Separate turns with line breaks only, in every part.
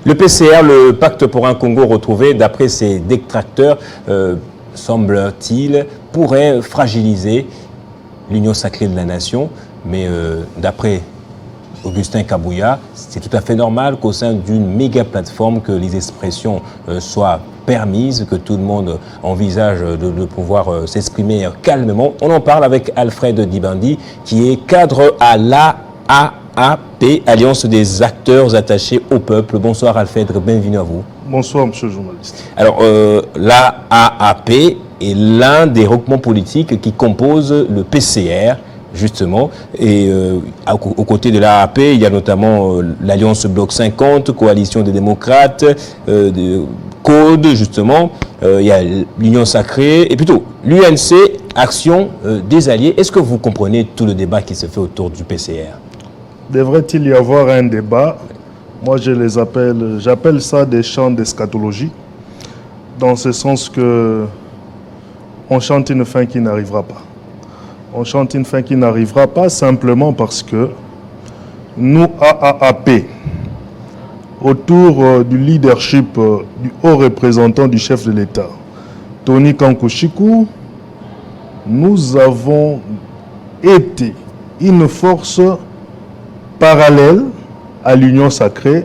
Le PCR, le pacte pour un Congo retrouvé, d'après ses détracteurs, semble-t-il, pourrait fragiliser l'union sacrée de la nation. Mais d'après Augustin Kabouya, c'est tout à fait normal qu'au sein d'une méga plateforme, que les expressions soient permises, que tout le monde envisage de pouvoir s'exprimer calmement. On en parle avec Alfred Dibandi, qui est cadre à l'AAP, Alliance des acteurs attachés au peuple. Bonsoir Alfred, bienvenue à vous.
Bonsoir monsieur le journaliste.
Alors, l'AAP est l'un des regroupements politiques qui composent le PCR, justement, et aux côtés de l'AAP, il y a notamment l'Alliance Bloc 50, Coalition des démocrates, Code, justement, il y a l'Union Sacrée, et plutôt l'UNC, Action des Alliés. Est-ce que vous comprenez tout le débat qui se fait autour du PCR?
Devrait-il y avoir un débat? Moi, j'appelle ça des chants d'eschatologie, dans ce sens que on chante une fin qui n'arrivera pas. On chante une fin qui n'arrivera pas simplement parce que nous, AAP, autour du leadership du haut représentant du chef de l'État, Tony Kankou-Chikou, nous avons été une force parallèle à l'Union sacrée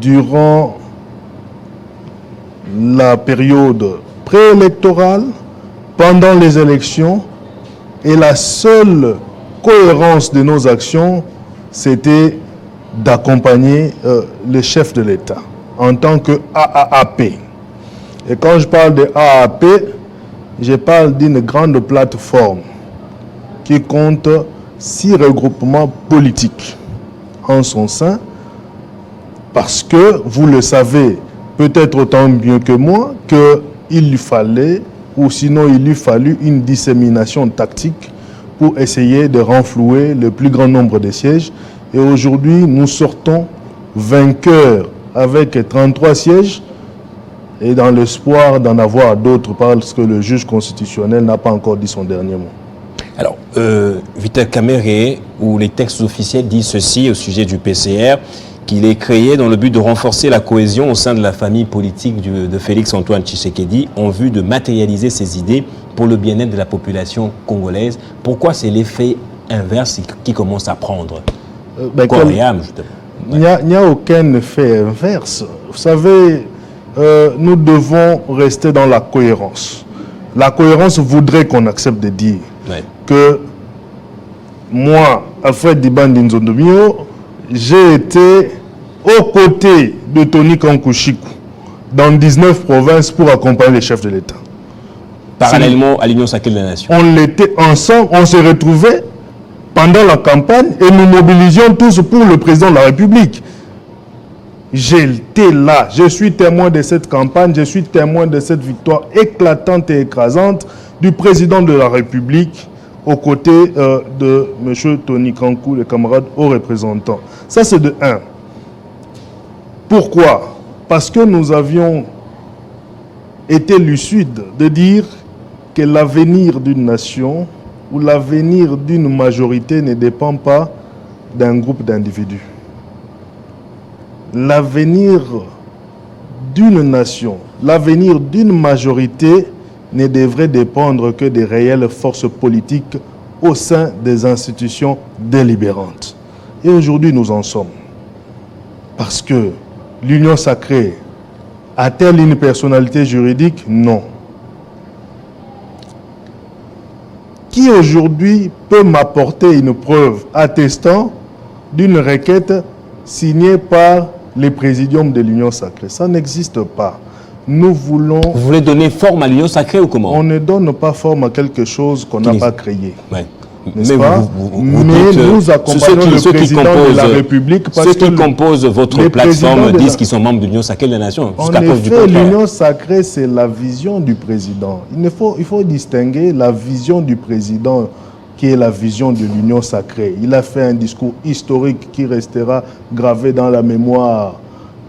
durant la période préélectorale, pendant les élections, et la seule cohérence de nos actions, c'était d'accompagner le chef de l'État en tant que AAP. Et quand je parle de AAP, je parle d'une grande plateforme qui compte 6 regroupements politiques en son sein, parce que, vous le savez peut-être autant mieux que moi, qu'il lui fallait, ou sinon il lui fallut une dissémination tactique pour essayer de renflouer le plus grand nombre de sièges. Et aujourd'hui, nous sortons vainqueurs avec 33 sièges, et dans l'espoir d'en avoir d'autres parce que le juge constitutionnel n'a pas encore dit son dernier mot.
Alors, Vital Kamerhe, où les textes officiels disent ceci au sujet du PCR, qu'il est créé dans le but de renforcer la cohésion au sein de la famille politique de Félix-Antoine Tshisekedi en vue de matérialiser ses idées pour le bien-être de la population congolaise. Pourquoi c'est l'effet inverse qui commence à prendre corps et âme, justement?
Il n'y a aucun effet inverse. Vous savez, nous devons rester dans la cohérence. La cohérence voudrait qu'on accepte de dire que moi, Alfred Dibandi Nzondomio, j'ai été aux côtés de Tony Kankou-Chikou dans 19 provinces pour accompagner les chefs de l'État.
Parallèlement à l'Union sacrée de la nation.
On l'était ensemble, on se retrouvait pendant la campagne et nous mobilisions tous pour le président de la République. J'étais là, je suis témoin de cette campagne, je suis témoin de cette victoire éclatante et écrasante du président de la République aux côtés de M. Tony Kankou, le camarade haut représentant. Ça, c'est de 1. Pourquoi? Parce que nous avions été lucides de dire que l'avenir d'une nation ou l'avenir d'une majorité ne dépend pas d'un groupe d'individus. L'avenir d'une nation, l'avenir d'une majorité ne devrait dépendre que des réelles forces politiques au sein des institutions délibérantes. Et aujourd'hui, nous en sommes. Parce que l'Union sacrée a-t-elle une personnalité juridique? Non. Qui aujourd'hui peut m'apporter une preuve attestant d'une requête signée par les présidiums de l'Union sacrée? Ça n'existe pas. Nous voulons...
Vous voulez donner forme à l'Union sacrée ou comment?
On ne donne pas forme à quelque chose qu'on n'a pas créé.
Ouais.
Mais nous accompagnons le président de la République parce
ceux qui composent votre plateforme disent qu'ils sont membres de l'Union sacrée de la nation.
En effet, l'Union sacrée, c'est la vision du président. Il faut distinguer la vision du président qui est la vision de l'Union sacrée. Il a fait un discours historique qui restera gravé dans la mémoire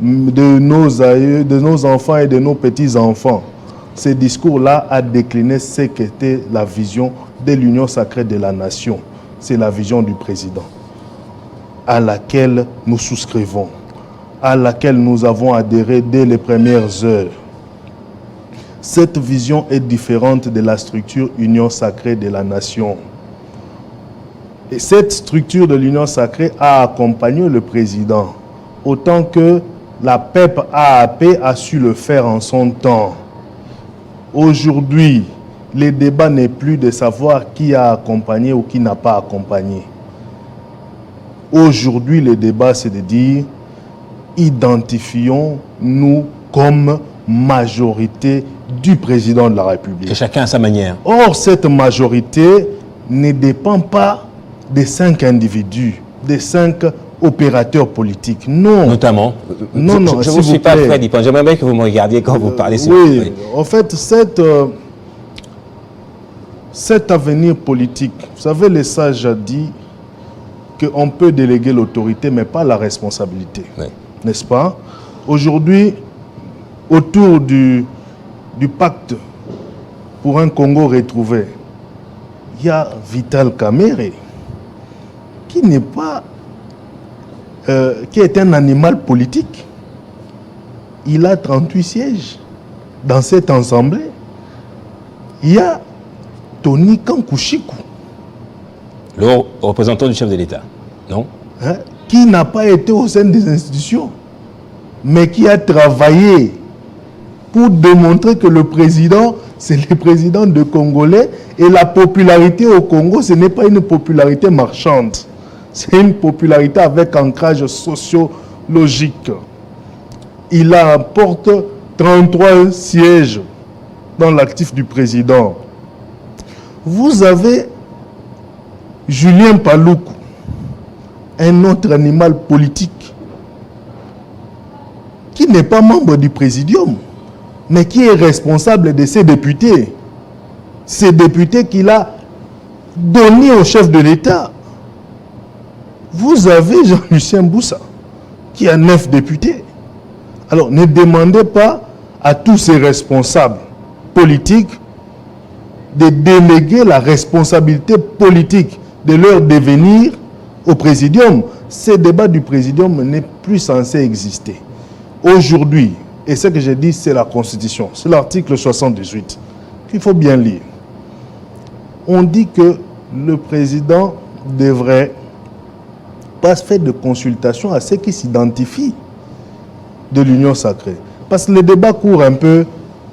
de nos aïeux, de nos enfants et de nos petits-enfants. Ce discours-là a décliné ce qu'était la vision de l'Union sacrée de la nation. C'est la vision du président à laquelle nous souscrivons. à laquelle nous avons adhéré dès les premières heures. Cette vision est différente de la structure Union sacrée de la nation. Et cette structure de l'Union sacrée a accompagné le président, autant que la PEP AAP a su le faire en son temps. Aujourd'hui, le débat n'est plus de savoir qui a accompagné ou qui n'a pas accompagné. Aujourd'hui, le débat, c'est de dire, identifions-nous comme majorité du président de la République.
Et chacun à sa manière.
Or, cette majorité ne dépend pas des 5 individus, des 5 opérateurs politiques. Non.
Notamment.
Non, non,
je ne vous suis pas très dépendant. J'aimerais bien que vous me regardiez quand vous parlez.
Oui, en fait, cet avenir politique, vous savez, les sages ont dit qu'on peut déléguer l'autorité, mais pas la responsabilité. Oui. N'est-ce pas? Aujourd'hui, autour du pacte pour un Congo retrouvé, il y a Vital Kamerhe, qui n'est pas... qui est un animal politique. Il a 38 sièges dans cette assemblée. Il y a Tony Kankushiku,
le représentant du chef de l'État, non?
Hein, qui n'a pas été au sein des institutions, mais qui a travaillé pour démontrer que le président, c'est le président de Congolais, et la popularité au Congo, ce n'est pas une popularité marchande. C'est une popularité avec ancrage sociologique. Il apporte 33 sièges dans l'actif du président. Vous avez Julien Paluku, un autre animal politique, qui n'est pas membre du présidium, mais qui est responsable de ses députés. Ces députés qu'il a donnés au chef de l'État. Vous avez Jean-Lucien Boussa, qui a 9 députés. Alors, ne demandez pas à tous ces responsables politiques de déléguer la responsabilité politique de leur devenir au présidium. Ce débat du présidium n'est plus censé exister. Aujourd'hui, et ce que j'ai dit, c'est la Constitution, c'est l'article 78, qu'il faut bien lire. On dit que le président devrait pas faire de consultation à ceux qui s'identifient de l'Union sacrée. Parce que le débat court un peu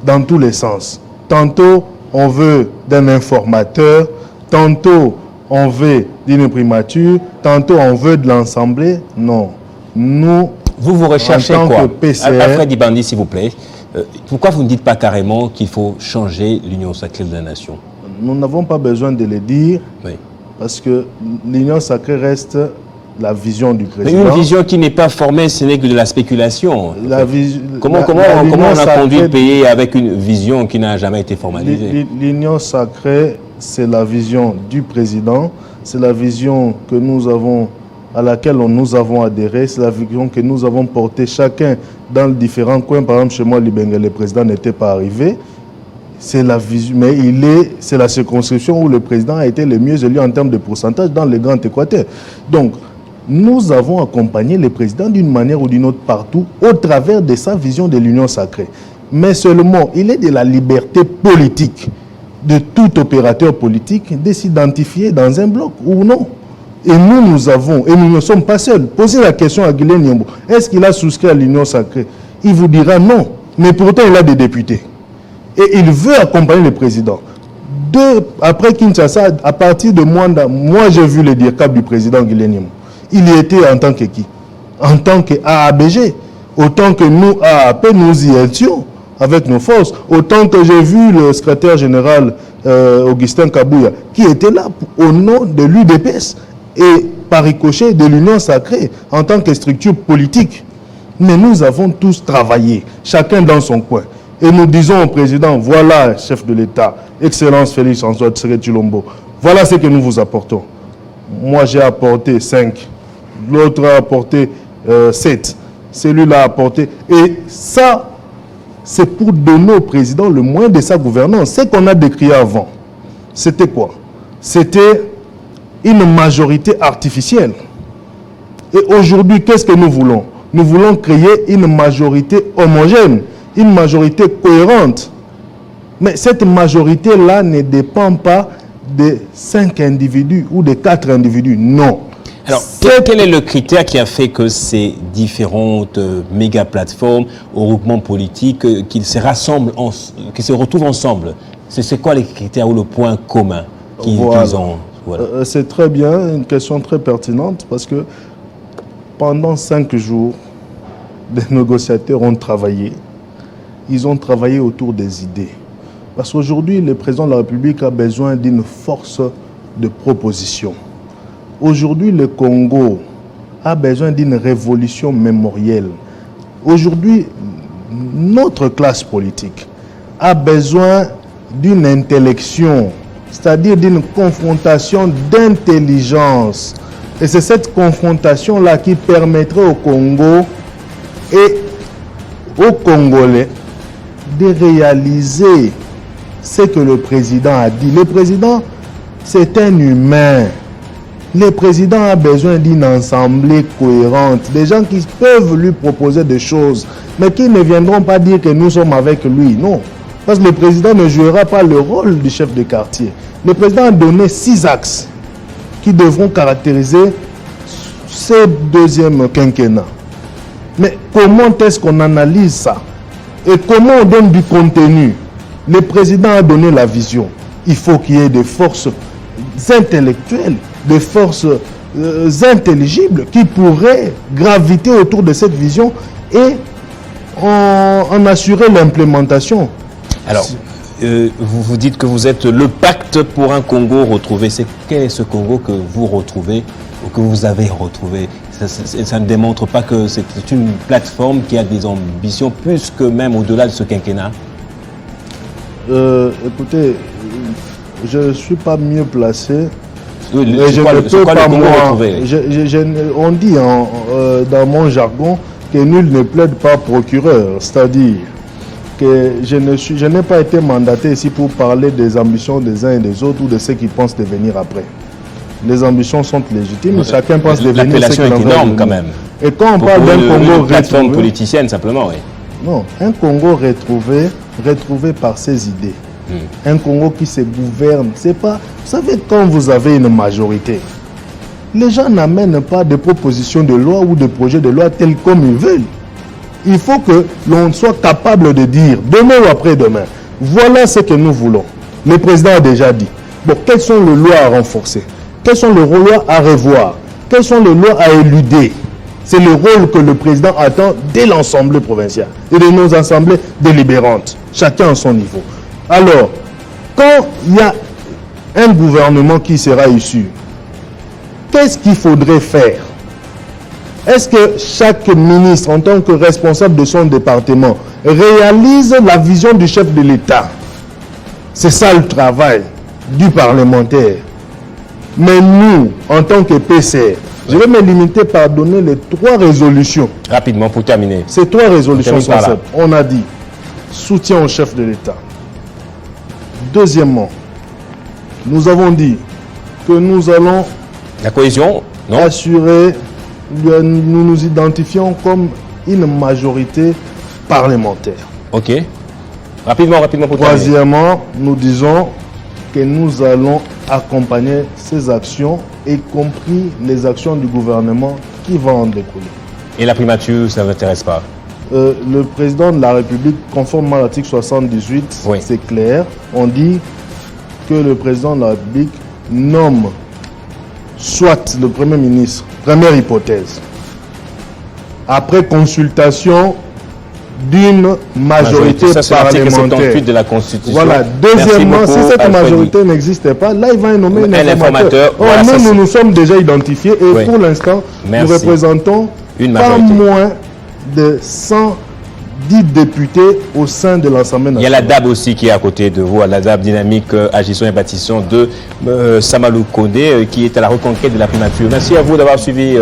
dans tous les sens. Tantôt, on veut d'un informateur, tantôt, on veut d'une primature, tantôt, on veut de l'Assemblée. Non. Nous,
vous recherchez quoi?
PCR,
Alfred Ibandi, s'il vous plaît. Pourquoi vous ne dites pas carrément qu'il faut changer l'Union sacrée de la nation?
Nous n'avons pas besoin de le dire, oui, parce que l'Union sacrée reste la vision du président.
Mais une vision qui n'est pas formée, ce n'est que de la spéculation. Comment on a conduit le pays avec une vision qui n'a jamais été formalisée?
L'Union sacrée, c'est la vision du président, c'est la vision que nous avons, à laquelle nous avons adhéré, c'est la vision que nous avons portée chacun dans les différents coins. Par exemple, chez moi, le président n'était pas arrivé. C'est la vision, mais c'est la circonscription où le président a été le mieux élu en termes de pourcentage dans le Grand Équateur. Donc, nous avons accompagné le président d'une manière ou d'une autre partout au travers de sa vision de l'Union sacrée. Mais seulement, il est de la liberté politique de tout opérateur politique de s'identifier dans un bloc ou non. Et nous avons, et nous ne sommes pas seuls. Posez la question à Guilhem Nyambo. Est-ce qu'il a souscrit à l'Union sacrée? Il vous dira non. Mais pourtant, il a des députés. Et il veut accompagner le président. Après Kinshasa, à partir de Mwanda, moi j'ai vu le DIRCAP du président Guilhem Nyambo. Il y était en tant que qui? En tant qu'AABG. Autant que nous, AAP, nous y étions avec nos forces. Autant que j'ai vu le secrétaire général Augustin Kabouya, qui était là au nom de l'UDPS et par ricochet de l'Union sacrée en tant que structure politique. Mais nous avons tous travaillé, chacun dans son coin. Et nous disons au président, voilà, chef de l'État, Excellence Félix Antoine Tshisekedi Tshilombo, voilà ce que nous vous apportons. Moi, j'ai apporté 5. L'autre a apporté 7. Celui-là a apporté. Et ça, c'est pour donner au président le moyen de sa gouvernance. Ce qu'on a décrit avant, c'était quoi? C'était une majorité artificielle. Et aujourd'hui, qu'est-ce que nous voulons? Nous voulons créer une majorité homogène, une majorité cohérente. Mais cette majorité-là ne dépend pas de 5 individus ou de 4 individus. Non.
Alors, quel est le critère qui a fait que ces différentes méga plateformes au regroupement politique, qu'ils se rassemblent, qu'ils se retrouvent ensemble? C'est quoi les critères ou le point commun qu'ils ont? Voilà.
C'est très bien, une question très pertinente, parce que pendant 5 jours, les négociateurs ont travaillé. Ils ont travaillé autour des idées. Parce qu'aujourd'hui, le président de la République a besoin d'une force de proposition. Aujourd'hui, le Congo a besoin d'une révolution mémorielle. Aujourd'hui, notre classe politique a besoin d'une intellection, c'est-à-dire d'une confrontation d'intelligence. Et c'est cette confrontation-là qui permettrait au Congo et aux Congolais de réaliser ce que le président a dit. Le président, c'est un humain. Le président a besoin d'une assemblée cohérente, des gens qui peuvent lui proposer des choses, mais qui ne viendront pas dire que nous sommes avec lui. Non, parce que le président ne jouera pas le rôle du chef de quartier. Le président a donné 6 axes qui devront caractériser ce deuxième quinquennat. Mais comment est-ce qu'on analyse ça? Et comment on donne du contenu? Le président a donné la vision. Il faut qu'il y ait des forces intellectuelles, des forces intelligibles qui pourraient graviter autour de cette vision et en assurer l'implémentation.
Alors, vous dites que vous êtes le pacte pour un Congo retrouvé. Quel est ce Congo que vous retrouvez ou que vous avez retrouvé? Ça ne démontre pas que c'est une plateforme qui a des ambitions plus que même au-delà de ce quinquennat?
Écoutez, je ne suis pas mieux placé.
Oui, je ne peux pas moi.
On dit dans mon jargon que nul ne plaide pas procureur, c'est-à-dire que je n'ai pas été mandaté ici pour parler des ambitions des uns et des autres ou de ceux qui pensent devenir après. Les ambitions sont légitimes, chacun pense devenir.
L'appellation est énorme quand même.
Et quand on parle d'un Congo
plateforme politicienne simplement, oui.
Non, un Congo retrouvé par ses idées. Un Congo qui se gouverne. C'est pas. Vous savez, quand vous avez une majorité, les gens n'amènent pas de propositions de loi ou de projets de loi tels comme ils veulent. Il faut que l'on soit capable de dire, demain ou après-demain, voilà ce que nous voulons. Le président a déjà dit. Bon, quelles sont les lois à renforcer? Quelles sont les lois à revoir? Quelles sont les lois à éluder? C'est le rôle que le président attend de l'Assemblée provinciale et de nos assemblées délibérantes, chacun à son niveau. Alors, quand il y a un gouvernement qui sera issu, qu'est-ce qu'il faudrait faire? Est-ce que chaque ministre, en tant que responsable de son département, réalise la vision du chef de l'État? C'est ça le travail du parlementaire. Mais nous, en tant que PCR, je vais me limiter par donner les 3 résolutions.
Rapidement, pour terminer.
Ces 3 résolutions sont simples. On a dit soutien au chef de l'État. Deuxièmement, nous avons dit que nous allons
la cohésion, non?
Assurer, nous nous identifions comme une majorité parlementaire.
Ok. Rapidement pour terminer.
Troisièmement, nous disons que nous allons accompagner ces actions, y compris les actions du gouvernement qui vont en découler.
Et la primature, ça ne vous intéresse pas?
Le président de la République, conformément à l'article 78, oui, c'est clair, on dit que le président de la République nomme soit le Premier ministre, première hypothèse, après consultation d'une majorité parlementaire.
78 de la Constitution.
Voilà. Deuxièmement, si cette majorité n'existait pas, là, il va nommer un informateur. Voilà, nous sommes déjà identifiés et oui, pour l'instant, nous représentons pas moins de 110 députés au sein de l'Assemblée nationale.
Il y a la DAB aussi qui est à côté de vous, la DAB dynamique agissons et bâtissons de Samalou Kondé qui est à la reconquête de la primature. Merci à vous d'avoir suivi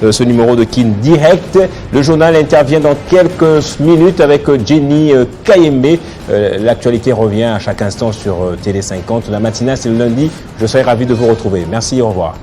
ce numéro de Kin Direct. Le journal intervient dans quelques minutes avec Jenny Kayembe. L'actualité revient à chaque instant sur Télé 50. La matinale, c'est le lundi. Je serai ravi de vous retrouver. Merci, au revoir.